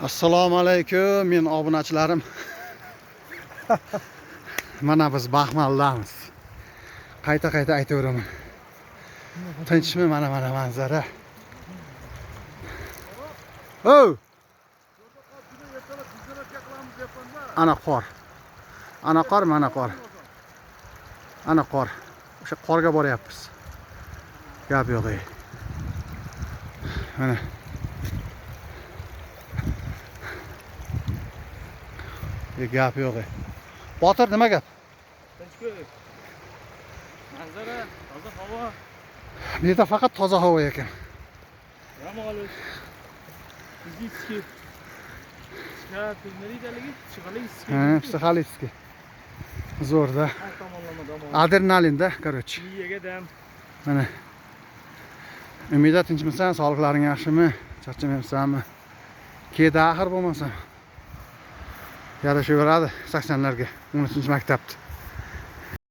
Assalomu alaykum men obunachilarim. Mana biz Baxmaldamiz. Qayta aytaveraman. Tinchmi mana manzara. O! Ana qor. Ana qor, mana qor. Ana qor. O'sha qorga boryapmiz. Gap yo'q. Mana gap yo'q. Botir nima gap? Manzara, toza havo. Bu yerda faqat toza havo ekan. Ramolus. Fizически. Psixologически. Zo'rda. Adrenalinda, короче. Miyaga dam. Mana. Umid tinchmisan, sog'liqlaring yaxshimi? Charchamayapsanmi? Keda axir bo'lmasa. Yarashaveradi 80larga 10-maktabda.